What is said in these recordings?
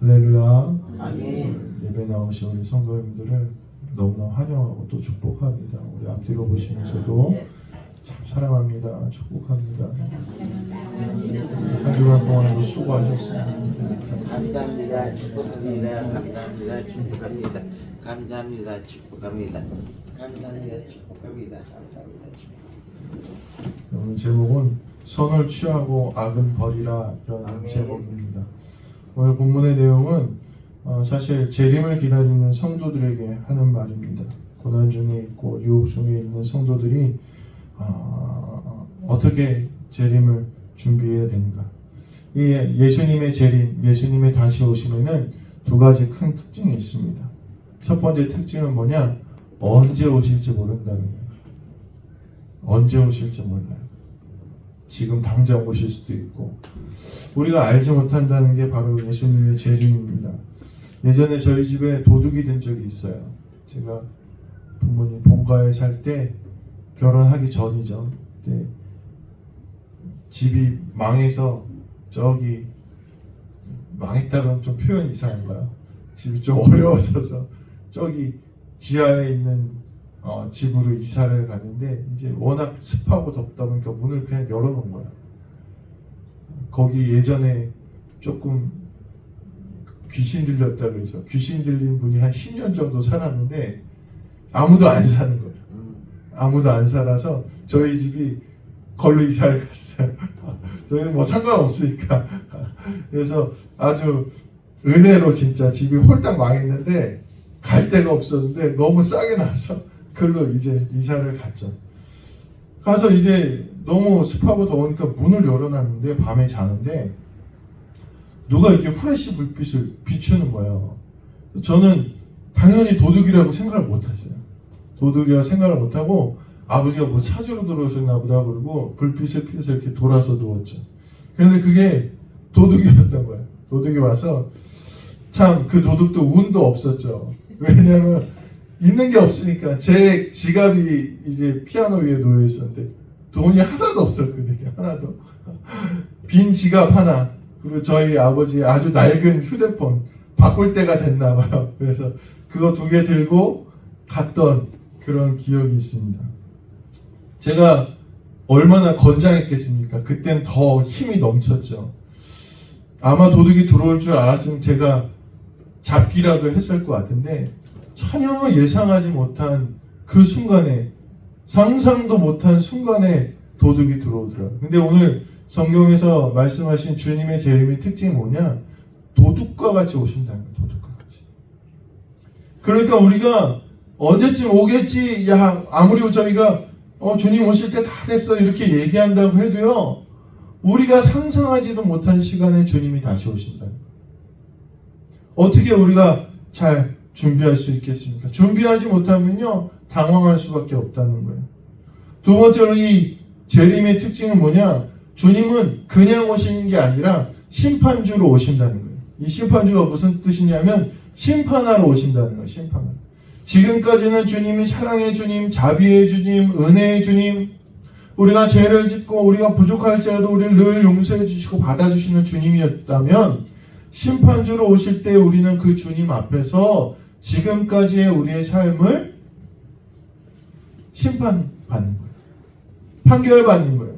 할렐루야. 아멘. 예배 나오신 우리 성도님들을 너무나 환영하고 또 축복합니다. 우리 앞뒤로 보시면서도 참 사랑합니다. 축복합니다. 한 주간 동안도 수고하셨습니다. 감사합니다. 축복합니다. 감사합니다. 축복합니다. 감사합니다. 축복합니다. 감사합니다. 축복합니다. 감사합니다. 오늘 제목은 선을 취하고 악은 버리라 이런 아멘. 제목입니다. 오늘 본문의 내용은 사실 재림을 기다리는 성도들에게 하는 말입니다. 고난 중에 있고 유혹 중에 있는 성도들이 어떻게 재림을 준비해야 되는가. 이 예수님의 재림, 예수님의 다시 오심에는 두 가지 큰 특징이 있습니다. 첫 번째 특징은 뭐냐? 언제 오실지 모른다는 거예요. 언제 오실지 몰라요. 지금 당장 오실 수도 있고, 우리가 알지 못한다는 게 바로 예수님의 재림입니다. 예전에 저희 집에 도둑이 든 적이 있어요. 제가 부모님 본가에 살 때 결혼하기 전이죠. 그때 집이 망해서 저기 망했다는 좀 표현 이상한가요? 집이 좀 어려워져서 저기 지하에 있는 집으로 이사를 갔는데 이제 워낙 습하고 덥다 보니까 문을 그냥 열어놓은 거야. 거기 예전에 조금 귀신 들렸다 그러죠. 귀신 들린 분이 한 10년 정도 살았는데 아무도 안 사는 거예요. 아무도 안 살아서 저희 집이 걸로 이사를 갔어요. 저희는 뭐 상관없으니까. 그래서 아주 은혜로 진짜 집이 홀딱 망했는데 갈 데가 없었는데 너무 싸게 나서 글로 이제 이사를 갔죠. 가서 이제 너무 습하고 더우니까 문을 열어놨는데 밤에 자는데 누가 이렇게 후레쉬 불빛을 비추는 거예요. 저는 당연히 도둑이라고 생각을 못했어요. 도둑이라고 생각을 못하고 아버지가 뭐 찾으러 들어오셨나 보다 그러고 불빛을 피해서 이렇게 돌아서 누웠죠. 그런데 그게 도둑이었던 거예요. 도둑이 와서 참 그 도둑도 운도 없었죠. 왜냐하면 있는 게 없으니까 제 지갑이 이제 피아노 위에 놓여 있었는데 돈이 하나도 없었거든요. 하나도. 빈 지갑 하나, 그리고 저희 아버지의 아주 낡은 휴대폰 바꿀 때가 됐나 봐요. 그래서 그거 2개 들고 갔던 그런 기억이 있습니다. 제가 얼마나 건장했겠습니까? 그땐 더 힘이 넘쳤죠. 아마 도둑이 들어올 줄 알았으면 제가 잡기라도 했을 것 같은데 전혀 예상하지 못한 그 순간에, 상상도 못한 순간에 도둑이 들어오더라고요. 근데 오늘 성경에서 말씀하신 주님의 재림의 특징이 뭐냐? 도둑과 같이 오신다는 거예요. 도둑과 같이. 그러니까 우리가 언제쯤 오겠지, 야 아무리 저희가 주님 오실 때 다 됐어 이렇게 얘기한다고 해도요, 우리가 상상하지도 못한 시간에 주님이 다시 오신다는 거예요. 어떻게 우리가 잘 준비할 수 있겠습니까? 준비하지 못하면요 당황할 수밖에 없다는 거예요. 두 번째로 이 재림의 특징은 뭐냐? 주님은 그냥 오시는 게 아니라 심판주로 오신다는 거예요. 이 심판주가 무슨 뜻이냐면 심판하러 오신다는 거예요. 심판하러. 지금까지는 주님이 사랑의 주님, 자비의 주님, 은혜의 주님, 우리가 죄를 짓고 우리가 부족할지라도 우리를 늘 용서해 주시고 받아주시는 주님이었다면, 심판주로 오실 때 우리는 그 주님 앞에서 지금까지의 우리의 삶을 심판받는 거예요. 판결받는 거예요.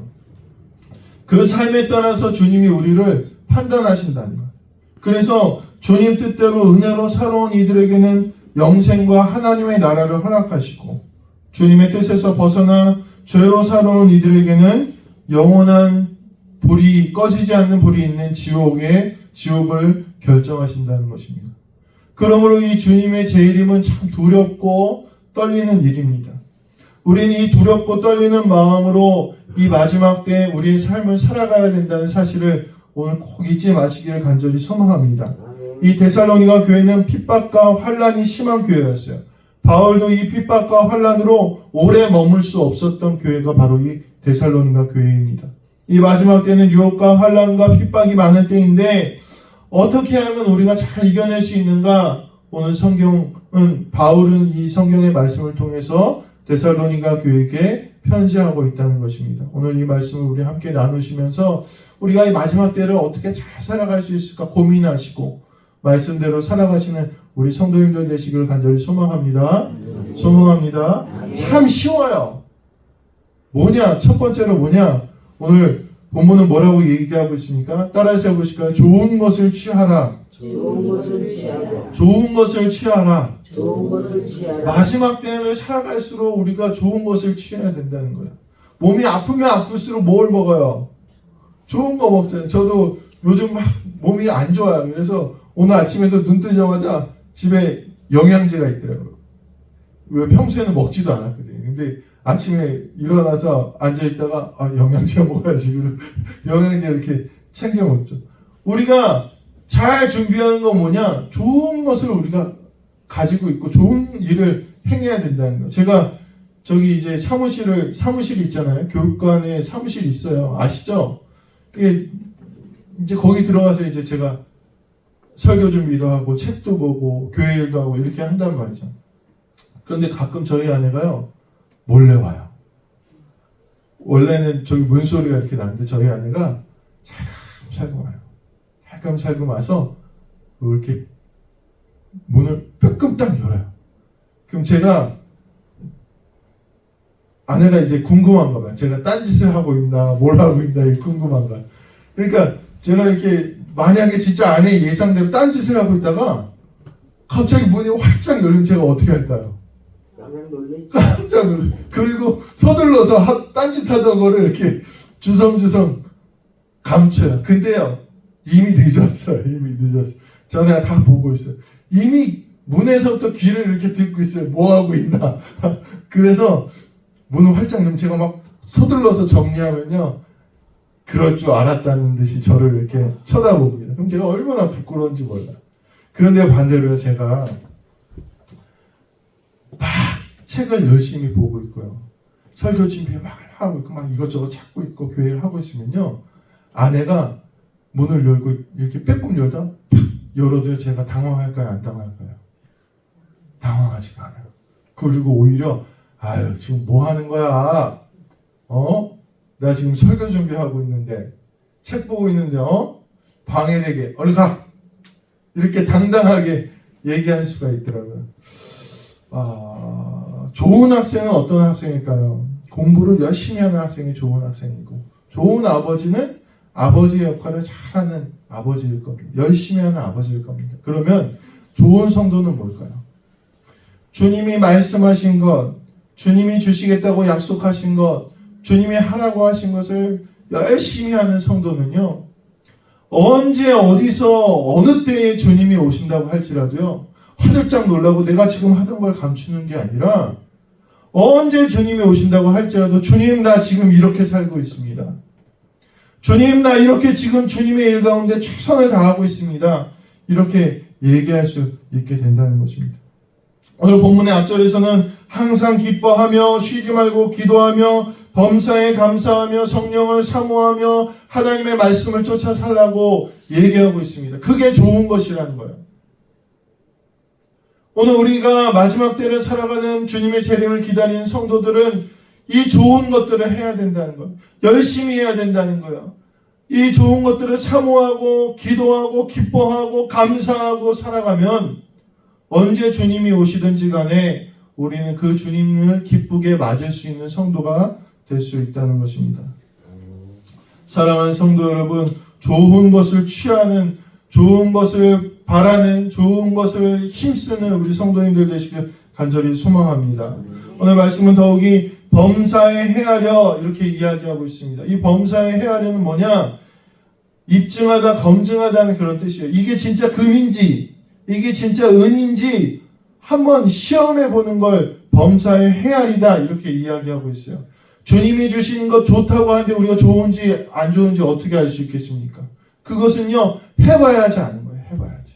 그 삶에 따라서 주님이 우리를 판단하신다는 거예요. 그래서 주님 뜻대로 은혜로 살아온 이들에게는 영생과 하나님의 나라를 허락하시고, 주님의 뜻에서 벗어나 죄로 살아온 이들에게는 영원한 불이, 꺼지지 않는 불이 있는 지옥을 결정하신다는 것입니다. 그러므로 이 주님의 재림은 참 두렵고 떨리는 일입니다. 우리는 이 두렵고 떨리는 마음으로 이 마지막 때 우리의 삶을 살아가야 된다는 사실을 오늘 꼭 잊지 마시기를 간절히 소망합니다. 이 데살로니가 교회는 핍박과 환란이 심한 교회였어요. 바울도 이 핍박과 환란으로 오래 머물 수 없었던 교회가 바로 이 데살로니가 교회입니다. 이 마지막 때는 유혹과 환란과 핍박이 많은 때인데 어떻게 하면 우리가 잘 이겨낼 수 있는가? 오늘 바울은 이 성경의 말씀을 통해서 데살로니가 교회에게 편지하고 있다는 것입니다. 오늘 이 말씀을 우리 함께 나누시면서 우리가 이 마지막 때를 어떻게 잘 살아갈 수 있을까 고민하시고, 말씀대로 살아가시는 우리 성도님들 되시길 간절히 소망합니다. 소망합니다. 참 쉬워요. 뭐냐? 첫 번째로 뭐냐? 오늘 본문은 뭐라고 얘기하고 있습니까? 따라서 해보실까요? 좋은 것을 취하라. 좋은 것을 취하라. 좋은 것을 취하라. 좋은 것을 취하라. 마지막 때를 살아갈수록 우리가 좋은 것을 취해야 된다는 거예요. 몸이 아프면 아플수록 뭘 먹어요? 좋은 거 먹잖아요. 저도 요즘 막 몸이 안 좋아요. 그래서 오늘 아침에도 눈 뜨자마자 집에 영양제가 있더라고요. 왜 평소에는 먹지도 않았거든요. 근데 아침에 일어나서 앉아있다가 영양제 먹어야지. 영양제 이렇게 챙겨 먹죠. 우리가 잘 준비하는 건 뭐냐? 좋은 것을 우리가 가지고 있고 좋은 일을 행해야 된다는 거. 제가 저기 이제 사무실이 있잖아요. 교육관에 사무실이 있어요. 아시죠? 이게 이제 거기 들어가서 이제 제가 설교 준비도 하고 책도 보고 교회 일도 하고 이렇게 한단 말이죠. 그런데 가끔 저희 아내가요 몰래 와요. 원래는 저기 문소리가 이렇게 나는데 저희 아내가 살금살금 와요. 살금살금 와서 이렇게 문을 빼끔 딱 열어요. 그럼 제가 아내가 이제 궁금한가 봐요. 제가 딴짓을 하고 있나 뭘 하고 있나 궁금한가. 그러니까 제가 이렇게 만약에 진짜 아내의 예상대로 딴짓을 하고 있다가 갑자기 문이 활짝 열리면 제가 어떻게 할까요? 깜짝 놀라지. 깜짝 놀라요. 그리고 서둘러서 딴짓하던 거를 이렇게 주섬주섬 감춰요. 근데요 이미 늦었어요. 전에가 다 보고 있어요. 이미 문에서부터 귀를 이렇게 듣고 있어요. 뭐 하고 있나. 그래서 문을 활짝 열면 제가 막 서둘러서 정리하면요 그럴 줄 알았다는 듯이 저를 이렇게 쳐다봅니다. 그럼 제가 얼마나 부끄러운지 몰라요. 그런데 반대로 제가 막 책을 열심히 보고 있고요. 설교 준비 막 하고 있고 막 이것저것 찾고 있고 교회를 하고 있으면요. 아내가 문을 열고 이렇게 빼꼼 열다 탁 열어도요. 제가 당황할까요? 안 당황할까요? 당황하지가 않아요. 그리고 오히려 아유 지금 뭐 하는 거야? 나 지금 설교 준비하고 있는데 책 보고 있는데 방해되게 얼른 가! 이렇게 당당하게 얘기할 수가 있더라고요. 좋은 학생은 어떤 학생일까요? 공부를 열심히 하는 학생이 좋은 학생이고 좋은 아버지는 아버지의 역할을 잘하는 아버지일 겁니다. 열심히 하는 아버지일 겁니다. 그러면 좋은 성도는 뭘까요? 주님이 말씀하신 것, 주님이 주시겠다고 약속하신 것, 주님이 하라고 하신 것을 열심히 하는 성도는요. 언제 어디서 어느 때에 주님이 오신다고 할지라도요. 화들짝 놀라고 내가 지금 하던 걸 감추는 게 아니라 언제 주님이 오신다고 할지라도 주님 나 지금 이렇게 살고 있습니다. 주님 나 이렇게 지금 주님의 일 가운데 최선을 다하고 있습니다. 이렇게 얘기할 수 있게 된다는 것입니다. 오늘 본문의 앞절에서는 항상 기뻐하며 쉬지 말고 기도하며 범사에 감사하며 성령을 사모하며 하나님의 말씀을 쫓아 살라고 얘기하고 있습니다. 그게 좋은 것이라는 거예요. 오늘 우리가 마지막 때를 살아가는 주님의 재림을 기다리는 성도들은 이 좋은 것들을 해야 된다는 거예요. 열심히 해야 된다는 거예요. 이 좋은 것들을 사모하고 기도하고 기뻐하고 감사하고 살아가면 언제 주님이 오시든지 간에 우리는 그 주님을 기쁘게 맞을 수 있는 성도가 될 수 있다는 것입니다. 사랑하는 성도 여러분, 좋은 것을 취하는, 좋은 것을 바라는, 좋은 것을 힘쓰는 우리 성도님들 되시길 간절히 소망합니다. 오늘 말씀은 더욱이 범사에 헤아려 이렇게 이야기하고 있습니다. 이 범사에 헤아려는 뭐냐? 입증하다, 검증하다는 그런 뜻이에요. 이게 진짜 금인지, 이게 진짜 은인지 한번 시험해 보는 걸 범사에 헤아리다 이렇게 이야기하고 있어요. 주님이 주신 것 좋다고 하는데 우리가 좋은지 안 좋은지 어떻게 알 수 있겠습니까? 그것은요 해봐야지 아는 거예요. 해봐야지.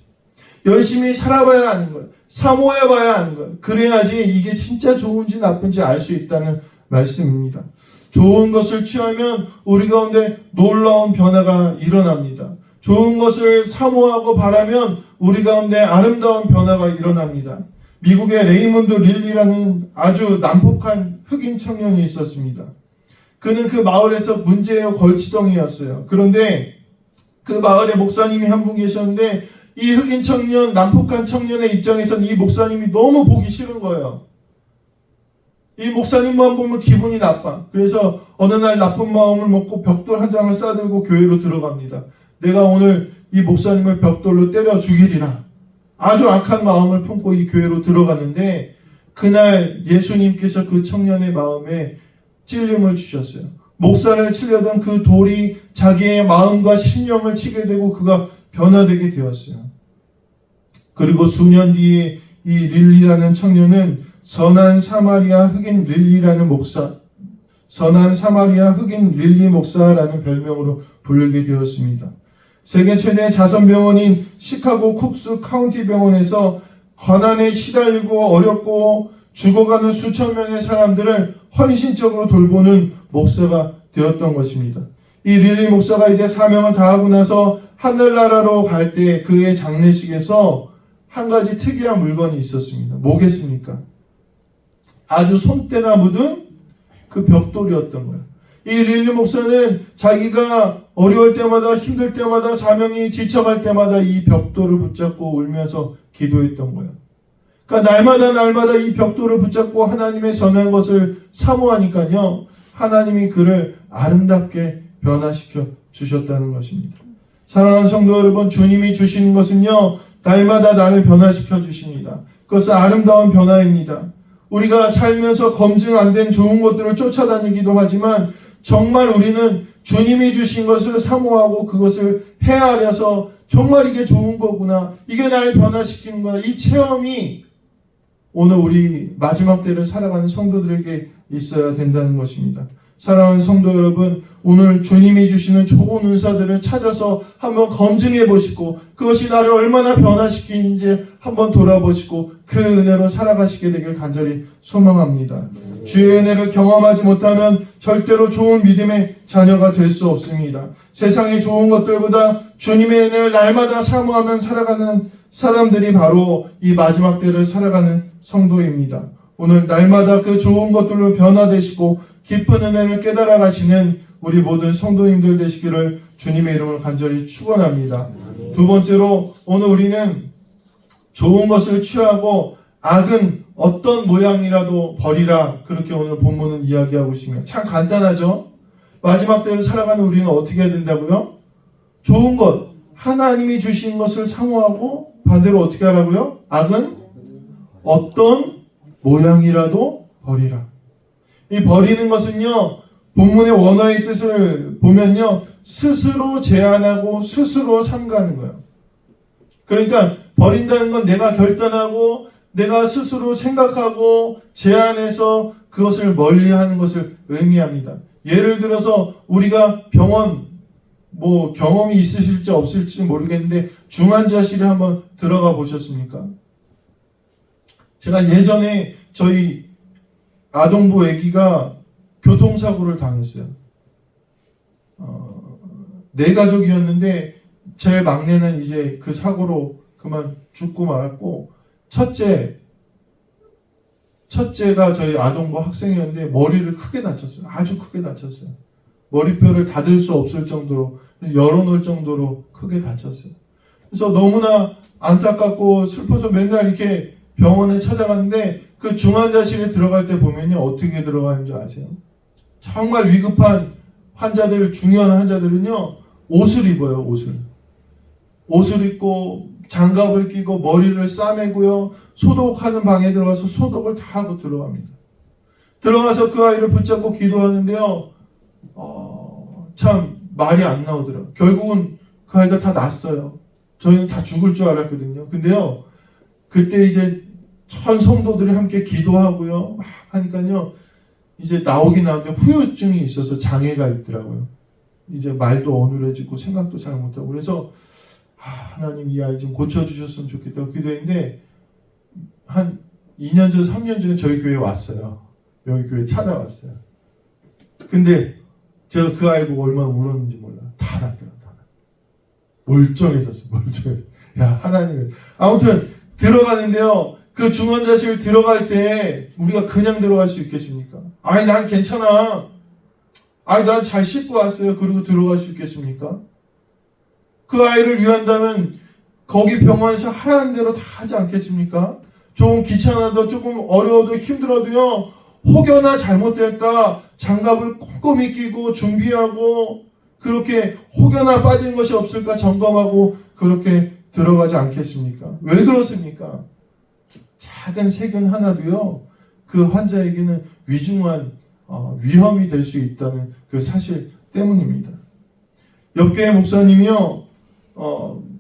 열심히 살아봐야 아는 거예요. 사모해봐야 아는 거예요. 그래야지 이게 진짜 좋은지 나쁜지 알 수 있다는 말씀입니다. 좋은 것을 취하면 우리 가운데 놀라운 변화가 일어납니다. 좋은 것을 사모하고 바라면 우리 가운데 아름다운 변화가 일어납니다. 미국의 레이몬드 릴리라는 아주 난폭한 흑인 청년이 있었습니다. 그는 그 마을에서 문제의 걸치덩이였어요. 그런데 그 마을에 목사님이 한 분 계셨는데 이 흑인 청년, 남북한 청년의 입장에서는 이 목사님이 너무 보기 싫은 거예요. 이 목사님만 보면 기분이 나빠. 그래서 어느 날 나쁜 마음을 먹고 벽돌 한 장을 싸들고 교회로 들어갑니다. 내가 오늘 이 목사님을 벽돌로 때려 죽이리라. 아주 악한 마음을 품고 이 교회로 들어갔는데 그날 예수님께서 그 청년의 마음에 찔림을 주셨어요. 목사를 치려던 그 돌이 자기의 마음과 심령을 치게 되고 그가 변화되게 되었어요. 그리고 수년 뒤에 이 릴리라는 청년은 선한 사마리아 흑인 릴리 목사라는 별명으로 불리게 되었습니다. 세계 최대 자선병원인 시카고 쿡스 카운티 병원에서 가난에 시달리고 어렵고 죽어가는 수천 명의 사람들을 헌신적으로 돌보는 목사가 되었던 것입니다. 이 릴리 목사가 이제 사명을 다하고 나서 하늘나라로 갈 때 그의 장례식에서 한 가지 특이한 물건이 있었습니다. 뭐겠습니까? 아주 손때가 묻은 그 벽돌이었던 거예요. 이 릴리 목사는 자기가 어려울 때마다 힘들 때마다 사명이 지쳐갈 때마다 이 벽돌을 붙잡고 울면서 기도했던 거예요. 그러니까 날마다 이 벽돌을 붙잡고 하나님의 선한 것을 사모하니까요. 하나님이 그를 아름답게 변화시켜 주셨다는 것입니다. 사랑하는 성도 여러분, 주님이 주시는 것은요. 날마다 나를 변화시켜 주십니다. 그것은 아름다운 변화입니다. 우리가 살면서 검증 안 된 좋은 것들을 쫓아다니기도 하지만 정말 우리는 주님이 주신 것을 사모하고 그것을 헤아려서 정말 이게 좋은 거구나. 이게 나를 변화시키는 거야. 이 체험이 오늘 우리 마지막 때를 살아가는 성도들에게 있어야 된다는 것입니다. 사랑하는 성도 여러분, 오늘 주님이 주시는 좋은 은사들을 찾아서 한번 검증해 보시고 그것이 나를 얼마나 변화시키는지 한번 돌아보시고 그 은혜로 살아가시게 되길 간절히 소망합니다. 주의 은혜를 경험하지 못하면 절대로 좋은 믿음의 자녀가 될 수 없습니다. 세상의 좋은 것들보다 주님의 은혜를 날마다 사모하며 살아가는 사람들이 바로 이 마지막 때를 살아가는 성도입니다. 오늘 날마다 그 좋은 것들로 변화되시고 기쁜 은혜를 깨달아 가시는 우리 모든 성도님들 되시기를 주님의 이름으로 간절히 축원합니다. 두 번째로 오늘 우리는 좋은 것을 취하고 악은 어떤 모양이라도 버리라. 그렇게 오늘 본문은 이야기하고 있습니다. 참 간단하죠? 마지막 때를 살아가는 우리는 어떻게 해야 된다고요? 좋은 것, 하나님이 주신 것을 사모하고 반대로 어떻게 하라고요? 악은 어떤 모양이라도 버리라. 이 버리는 것은요, 본문의 원어의 뜻을 보면요, 스스로 제한하고 스스로 삼가는 거예요. 그러니까 버린다는 건 내가 결단하고 내가 스스로 생각하고 제한해서 그것을 멀리하는 것을 의미합니다. 예를 들어서 우리가 병원 경험이 있으실지 없을지 모르겠는데 중환자실에 한번 들어가 보셨습니까? 제가 예전에 저희 아동부 아기가 교통사고를 당했어요. 네 가족이었는데 제 막내는 이제 그 사고로 그만 죽고 말았고 첫째가 저희 아동부 학생이었는데 머리를 크게 다쳤어요. 아주 크게 다쳤어요. 머리뼈를 닫을 수 없을 정도로 열어놓을 정도로 크게 다쳤어요. 그래서 너무나 안타깝고 슬퍼서 맨날 이렇게 병원에 찾아갔는데 그 중환자실에 들어갈 때 보면요 어떻게 들어가는 줄 아세요? 정말 위급한 환자들, 중요한 환자들은요 옷을 입어요. 옷을 입고 장갑을 끼고 머리를 싸매고요 소독하는 방에 들어가서 소독을 다 하고 들어갑니다. 들어가서 그 아이를 붙잡고 기도하는데요 참 말이 안 나오더라고요. 결국은 그 아이가 다 났어요. 저희는 다 죽을 줄 알았거든요. 근데요 그때 이제 전 성도들이 함께 기도하고요 막 하니까요 이제 나오긴 나오는데 후유증이 있어서 장애가 있더라고요. 이제 말도 어눌해지고 생각도 잘 못하고 그래서 하나님 이 아이 좀 고쳐주셨으면 좋겠다고 기도했는데 한 2년 전 3년 전에 저희 교회에 왔어요. 여기 교회 찾아왔어요. 근데 제가 그 아이 보고 얼마나 울었는지 몰라요. 다 났더라고요. 멀쩡해졌어요. 야 하나님. 아무튼 들어가는데요. 그 중환자실 들어갈 때 우리가 그냥 들어갈 수 있겠습니까? 아니 난 괜찮아. 아니 난 잘 씻고 왔어요. 그리고 들어갈 수 있겠습니까? 그 아이를 위한다면 거기 병원에서 하라는 대로 다 하지 않겠습니까? 조금 귀찮아도 조금 어려워도 힘들어도요. 혹여나 잘못될까 장갑을 꼼꼼히 끼고 준비하고 그렇게 혹여나 빠진 것이 없을까 점검하고 그렇게 들어가지 않겠습니까? 왜 그렇습니까? 작은 세균 하나도요. 그 환자에게는 위중한 위험이 될 수 있다는 그 사실 때문입니다. 옆교회 목사님이요.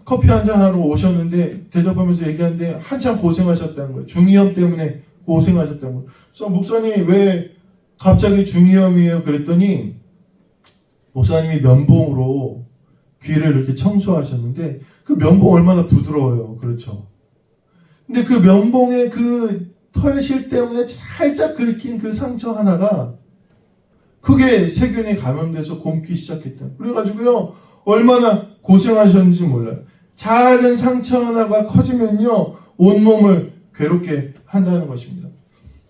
커피 한잔 하러 오셨는데 대접하면서 얘기하는데 한참 고생하셨다는 거예요. 중이염 때문에 고생하셨다는 거예요. 그래서 목사님 왜 갑자기 중이염이에요? 그랬더니 목사님이 면봉으로 귀를 이렇게 청소하셨는데 그 면봉 얼마나 부드러워요. 그렇죠. 근데 그 면봉의 그 털실 때문에 살짝 긁힌 그 상처 하나가 그게 세균에 감염돼서 곰기 시작했다. 그래가지고요 얼마나 고생하셨는지 몰라요. 작은 상처 하나가 커지면요 온몸을 괴롭게 한다는 것입니다.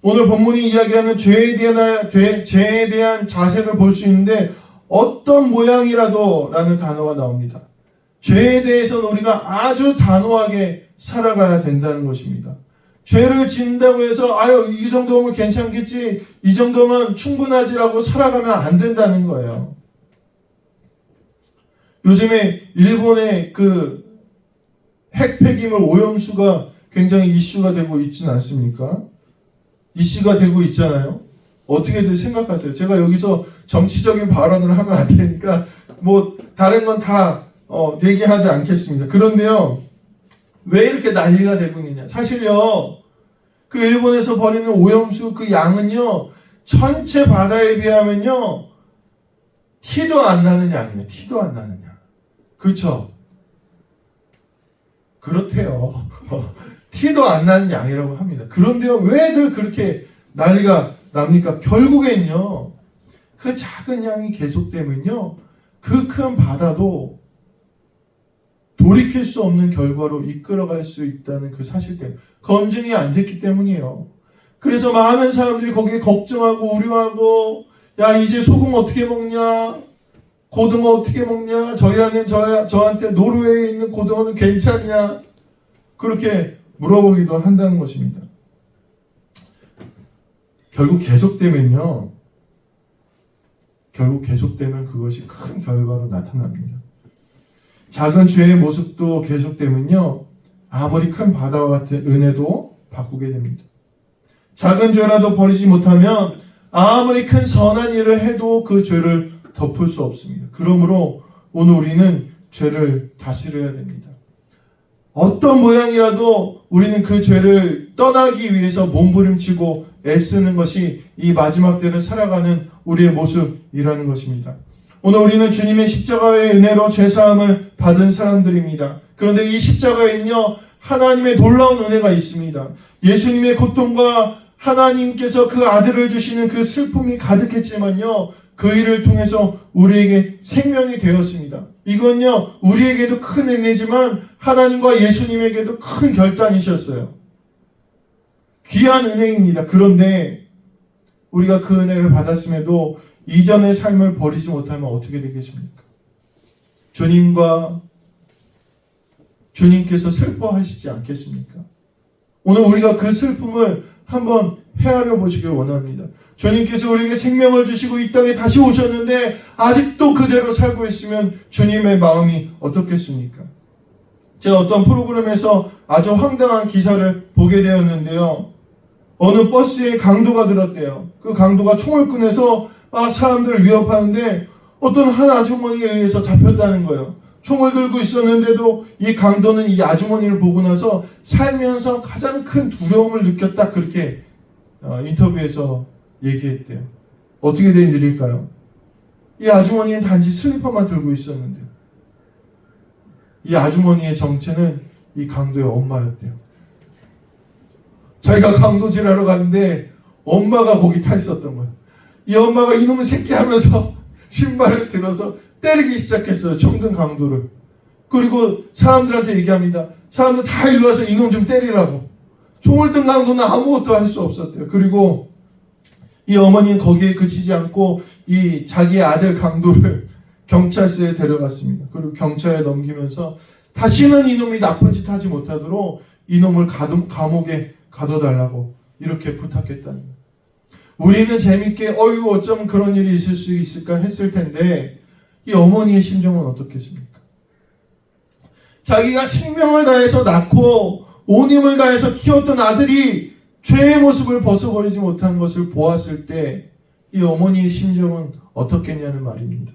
오늘 본문이 이야기하는 죄에 대한 자세를 볼 수 있는데 어떤 모양이라도 라는 단어가 나옵니다. 죄에 대해서는 우리가 아주 단호하게 살아가야 된다는 것입니다. 죄를 짓는다고 해서 아유 이 정도면 괜찮겠지 이 정도면 충분하지라고 살아가면 안 된다는 거예요. 요즘에 일본의 그 핵 폐기물 오염수가 굉장히 이슈가 되고 있지는 않습니까? 이슈가 되고 있잖아요. 어떻게들 생각하세요? 제가 여기서 정치적인 발언을 하면 안 되니까 뭐 다른 건 다 얘기하지 않겠습니다. 그런데요. 왜 이렇게 난리가 되고 있느냐? 사실요. 그 일본에서 버리는 오염수 그 양은요. 전체 바다에 비하면요. 티도 안 나는 양이에요. 티도 안 나는 양. 그렇죠? 그렇대요. 티도 안 나는 양이라고 합니다. 그런데요. 왜들 그렇게 난리가 납니까? 결국엔요. 그 작은 양이 계속되면요. 그 큰 바다도 돌이킬 수 없는 결과로 이끌어갈 수 있다는 그 사실 때문에 검증이 안 됐기 때문이에요. 그래서 많은 사람들이 거기에 걱정하고 우려하고 야 이제 소금 어떻게 먹냐 고등어 어떻게 먹냐 저한테 노르웨이에 있는 고등어는 괜찮냐 그렇게 물어보기도 한다는 것입니다. 결국 계속되면 그것이 큰 결과로 나타납니다. 작은 죄의 모습도 계속되면요. 아무리 큰 바다와 같은 은혜도 바꾸게 됩니다. 작은 죄라도 버리지 못하면 아무리 큰 선한 일을 해도 그 죄를 덮을 수 없습니다. 그러므로 오늘 우리는 죄를 다스려야 됩니다. 어떤 모양이라도 우리는 그 죄를 떠나기 위해서 몸부림치고 애쓰는 것이 이 마지막 때를 살아가는 우리의 모습이라는 것입니다. 오늘 우리는 주님의 십자가의 은혜로 죄사함을 받은 사람들입니다. 그런데 이 십자가에는요 하나님의 놀라운 은혜가 있습니다. 예수님의 고통과 하나님께서 그 아들을 주시는 그 슬픔이 가득했지만요 그 일을 통해서 우리에게 생명이 되었습니다. 이건요 우리에게도 큰 은혜지만 하나님과 예수님에게도 큰 결단이셨어요. 귀한 은혜입니다. 그런데 우리가 그 은혜를 받았음에도 이전의 삶을 버리지 못하면 어떻게 되겠습니까? 주님께서 슬퍼하시지 않겠습니까? 오늘 우리가 그 슬픔을 한번 헤아려 보시길 원합니다. 주님께서 우리에게 생명을 주시고 이 땅에 다시 오셨는데 아직도 그대로 살고 있으면 주님의 마음이 어떻겠습니까? 제가 어떤 프로그램에서 아주 황당한 기사를 보게 되었는데요. 어느 버스에 강도가 들었대요. 그 강도가 총을 꺼내서 막 사람들을 위협하는데 어떤 한 아주머니에 의해서 잡혔다는 거예요. 총을 들고 있었는데도 이 강도는 이 아주머니를 보고 나서 살면서 가장 큰 두려움을 느꼈다. 그렇게 인터뷰에서 얘기했대요. 어떻게 된 일일까요? 이 아주머니는 단지 슬리퍼만 들고 있었는데요. 이 아주머니의 정체는 이 강도의 엄마였대요. 자기가 강도질하러 갔는데 엄마가 거기 타 있었던 거예요. 이 엄마가 이놈의 새끼 하면서 신발을 들어서 때리기 시작했어요. 총든 강도를. 그리고 사람들한테 얘기합니다. 사람들 다 일로 와서 이놈 좀 때리라고. 총을 든 강도는 아무것도 할 수 없었대요. 그리고 이 어머니는 거기에 그치지 않고 이 자기의 아들 강도를 경찰서에 데려갔습니다. 그리고 경찰에 넘기면서 다시는 이놈이 나쁜 짓 하지 못하도록 이놈을 감옥에 가둬달라고 이렇게 부탁했다는 거예요. 우리는 재밌게 어이구 어쩌면 그런 일이 있을 수 있을까 했을 텐데 이 어머니의 심정은 어떻겠습니까? 자기가 생명을 다해서 낳고 온 힘을 다해서 키웠던 아들이 죄의 모습을 벗어버리지 못한 것을 보았을 때 이 어머니의 심정은 어떻겠냐는 말입니다.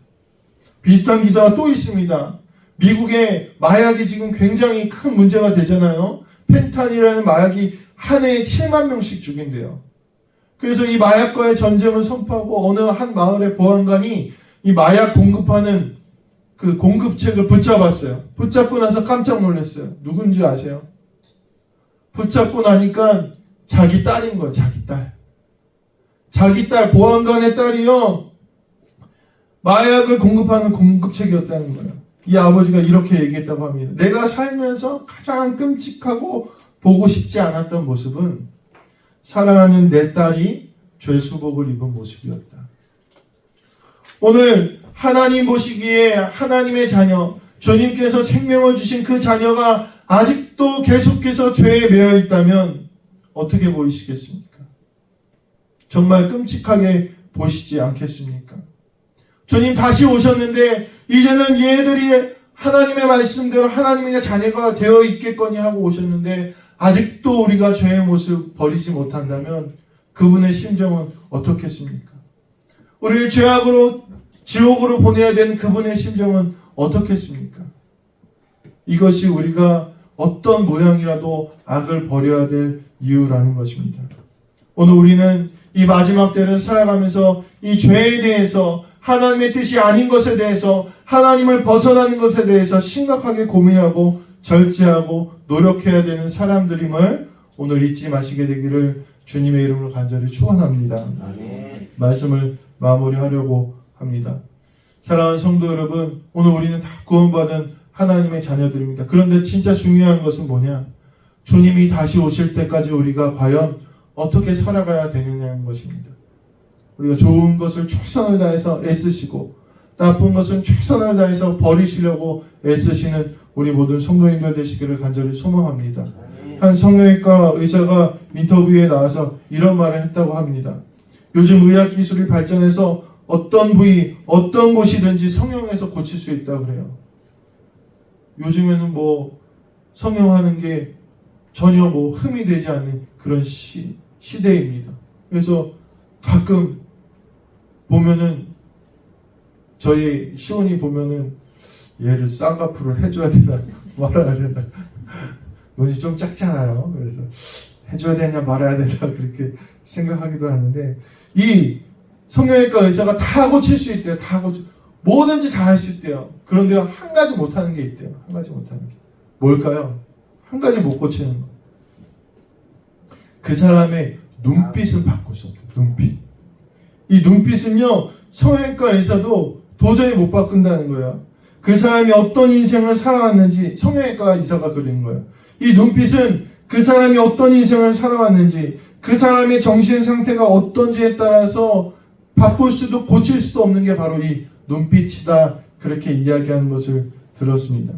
비슷한 기사가 또 있습니다. 미국의 마약이 지금 굉장히 큰 문제가 되잖아요. 펜탄이라는 마약이 한 해에 7만 명씩 죽인대요. 그래서 이 마약과의 전쟁을 선포하고 어느 한 마을의 보안관이 이 마약 공급하는 그 공급책을 붙잡았어요. 붙잡고 나서 깜짝 놀랐어요. 누군지 아세요? 붙잡고 나니까 자기 딸인 거예요. 자기 딸. 자기 딸, 보안관의 딸이요. 마약을 공급하는 공급책이었다는 거예요. 이 아버지가 이렇게 얘기했다고 합니다. 내가 살면서 가장 끔찍하고 보고 싶지 않았던 모습은 사랑하는 내 딸이 죄수복을 입은 모습이었다. 오늘 하나님 보시기에 하나님의 자녀, 주님께서 생명을 주신 그 자녀가 아직도 계속해서 죄에 매여 있다면 어떻게 보이시겠습니까? 정말 끔찍하게 보시지 않겠습니까? 주님 다시 오셨는데 이제는 얘들이 하나님의 말씀대로 하나님의 자녀가 되어 있겠거니 하고 오셨는데 아직도 우리가 죄의 모습 버리지 못한다면 그분의 심정은 어떻겠습니까? 우리를 죄악으로 지옥으로 보내야 되는 그분의 심정은 어떻겠습니까? 이것이 우리가 어떤 모양이라도 악을 버려야 될 이유라는 것입니다. 오늘 우리는 이 마지막 때를 살아가면서 이 죄에 대해서 하나님의 뜻이 아닌 것에 대해서 하나님을 벗어나는 것에 대해서 심각하게 고민하고 절제하고 노력해야 되는 사람들임을 오늘 잊지 마시게 되기를 주님의 이름으로 간절히 축원합니다. 아멘. 말씀을 마무리하려고 합니다. 사랑하는 성도 여러분, 오늘 우리는 다 구원받은 하나님의 자녀들입니다. 그런데 진짜 중요한 것은 뭐냐? 주님이 다시 오실 때까지 우리가 과연 어떻게 살아가야 되느냐는 것입니다. 우리가 좋은 것을 최선을 다해서 애쓰시고 나쁜 것은 최선을 다해서 버리시려고 애쓰시는 우리 모든 성도님들 되시기를 간절히 소망합니다. 한 성형외과 의사가 인터뷰에 나와서 이런 말을 했다고 합니다. 요즘 의학 기술이 발전해서 어떤 부위, 어떤 곳이든지 성형해서 고칠 수 있다고 그래요. 요즘에는 뭐 성형하는 게 전혀 뭐 흠이 되지 않는 그런 시대입니다. 그래서 가끔 보면은 저희 시온이 보면은 얘를 쌍꺼풀을 해줘야 되나 말아야 되나 눈이 좀 작잖아요. 그래서 해줘야 되냐 말아야 되나 그렇게 생각하기도 하는데 이 성형외과 의사가 다 고칠 수 있대요. 다 뭐든지 다 할 수 있대요. 그런데 한 가지 못하는 게 있대요. 한 가지 못하는 게 뭘까요? 한 가지 못 고치는 거. 그 사람의 눈빛은 바꿀 수 없대요. 눈빛. 이 눈빛은요 성형외과 의사도 도저히 못 바꾼다는 거예요. 그 사람이 어떤 인생을 살아왔는지 성형외과 의사가 그리는 거예요. 이 눈빛은 그 사람이 어떤 인생을 살아왔는지 그 사람의 정신 상태가 어떤지에 따라서 바꿀 수도 고칠 수도 없는 게 바로 이 눈빛이다. 그렇게 이야기하는 것을 들었습니다.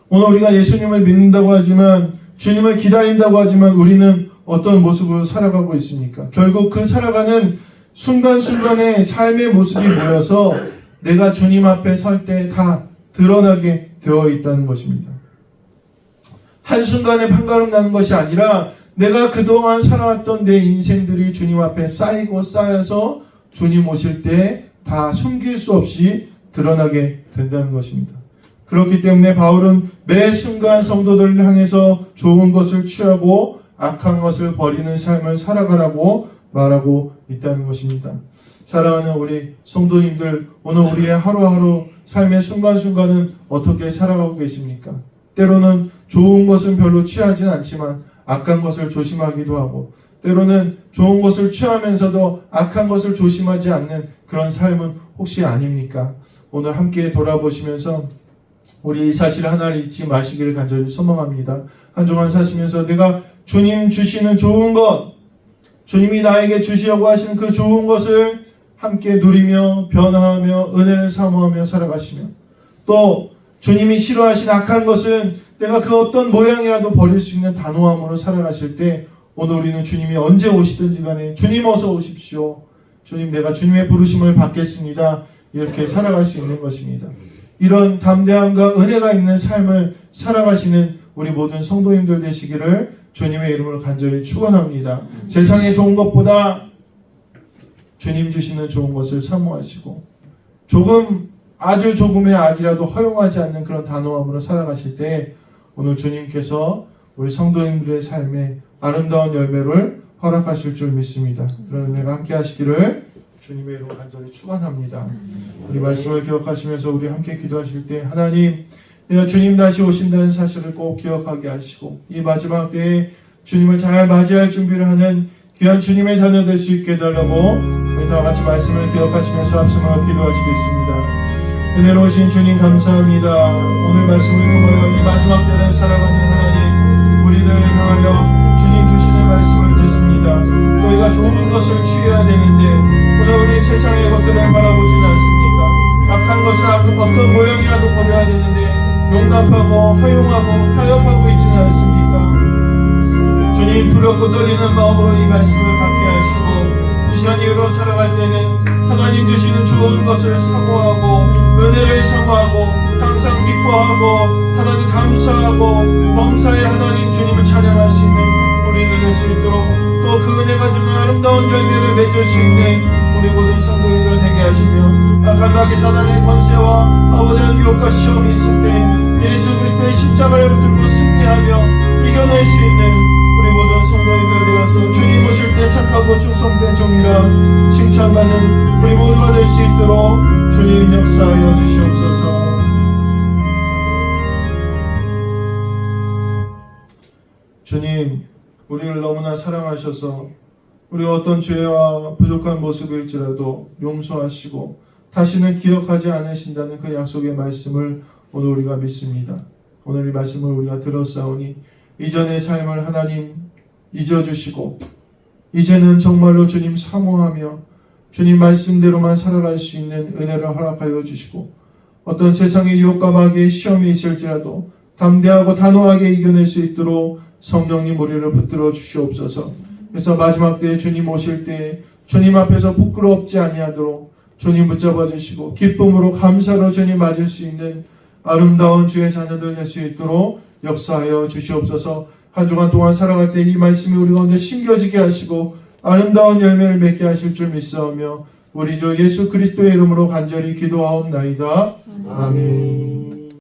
오늘 우리가 예수님을 믿는다고 하지만 주님을 기다린다고 하지만 우리는 어떤 모습으로 살아가고 있습니까? 결국 그 살아가는 순간순간의 삶의 모습이 모여서 내가 주님 앞에 설 때 다 드러나게 되어 있다는 것입니다. 한순간에 판가름 나는 것이 아니라 내가 그동안 살아왔던 내 인생들이 주님 앞에 쌓이고 쌓여서 주님 오실 때 다 숨길 수 없이 드러나게 된다는 것입니다. 그렇기 때문에 바울은 매 순간 성도들을 향해서 좋은 것을 취하고 악한 것을 버리는 삶을 살아가라고 말하고 있다는 것입니다. 사랑하는 우리 성도님들, 오늘 우리의 하루하루 삶의 순간순간은 어떻게 살아가고 계십니까? 때로는 좋은 것은 별로 취하지는 않지만 악한 것을 조심하기도 하고 때로는 좋은 것을 취하면서도 악한 것을 조심하지 않는 그런 삶은 혹시 아닙니까? 오늘 함께 돌아보시면서 우리 이 사실 하나를 잊지 마시기를 간절히 소망합니다. 한 주간 사시면서 내가 주님 주시는 좋은 것, 주님이 나에게 주시려고 하시는 그 좋은 것을 함께 누리며 변화하며 은혜를 사모하며 살아가시며 또 주님이 싫어하신 악한 것은 내가 그 어떤 모양이라도 버릴 수 있는 단호함으로 살아가실 때 오늘 우리는 주님이 언제 오시든지 간에 주님 어서 오십시오. 주님 내가 주님의 부르심을 받겠습니다. 이렇게 살아갈 수 있는 것입니다. 이런 담대함과 은혜가 있는 삶을 살아가시는 우리 모든 성도님들 되시기를 주님의 이름으로 간절히 축원합니다. 세상에 좋은 것보다 주님 주시는 좋은 것을 사모하시고 아주 조금의 악이라도 허용하지 않는 그런 단호함으로 살아가실 때 오늘 주님께서 우리 성도님들의 삶에 아름다운 열매를 허락하실 줄 믿습니다. 그런 은혜가 함께 하시기를 주님의 이름으로 간절히 축원합니다. 우리 말씀을 기억하시면서 우리 함께 기도하실 때 하나님 내가 주님 다시 오신다는 사실을 꼭 기억하게 하시고 이 마지막 때에 주님을 잘 맞이할 준비를 하는 귀한 주님의 자녀 될 수 있게 해달라고 우리 다 같이 말씀을 기억하시면서 합심하여 기도하시겠습니다. 은혜로우신 주님 감사합니다. 오늘 말씀을 통하여 이 마지막 때를 살아가는 하나님 우리들 향하여 주님 주시는 말씀을 듣습니다. 우리가 좋은 것을 취해야 되는데 오늘 우리 세상의 것들을 바라보지는 않습니까? 악한 것을 어떤 모양이라도 버려야 되는데 용납하고 허용하고 타협하고 있지는 않습니까? 주님 두렵고 떨리는 마음으로 이 말씀을 받게 하시고 이 시간 이후로 살아갈 때는 하나님 주시는 좋은 것을 사모하고 은혜를 사모하고 항상 기뻐하고 하나님 감사하고 범사에 하나님 주님을 찬양할 수 있는 우리들 될 수 있도록 또 그 은혜가 주는 아름다운 열매를 맺을 수 있는 우리 모든 성도님들 되게 하시며 악한 마귀 사단의 권세와 아버지의 유혹과 시험이 있을 때 예수 그리스도의 십자가를 붙들고 승리하며 이겨낼 수 있는 우리 모든 성도님들 되어서 주님 오실 때 착하고 충성된 종이라 칭찬받는 우리 모두가 될 수 있도록 주님 역사하여 주시옵소서. 주님 우리를 너무나 사랑하셔서 우리 어떤 죄와 부족한 모습일지라도 용서하시고 다시는 기억하지 않으신다는 그 약속의 말씀을 오늘 우리가 믿습니다. 오늘 이 말씀을 우리가 들었사오니 이전의 삶을 하나님 잊어주시고 이제는 정말로 주님 사모하며 주님 말씀대로만 살아갈 수 있는 은혜를 허락하여 주시고 어떤 세상의 유혹과 마귀의 시험이 있을지라도 담대하고 단호하게 이겨낼 수 있도록 성령님 우리를 붙들어 주시옵소서. 그래서 마지막 때에 주님 오실 때 주님 앞에서 부끄럽지 아니하도록 주님 붙잡아 주시고 기쁨으로 감사로 주님 맞을 수 있는 아름다운 주의 자녀들 될 수 있도록 역사하여 주시옵소서. 한 주간 동안 살아갈 때 이 말씀이 우리 가운데 심겨지게 하시고 아름다운 열매를 맺게 하실 줄 믿사오며 우리 주 예수 그리스도의 이름으로 간절히 기도하옵나이다. 아멘.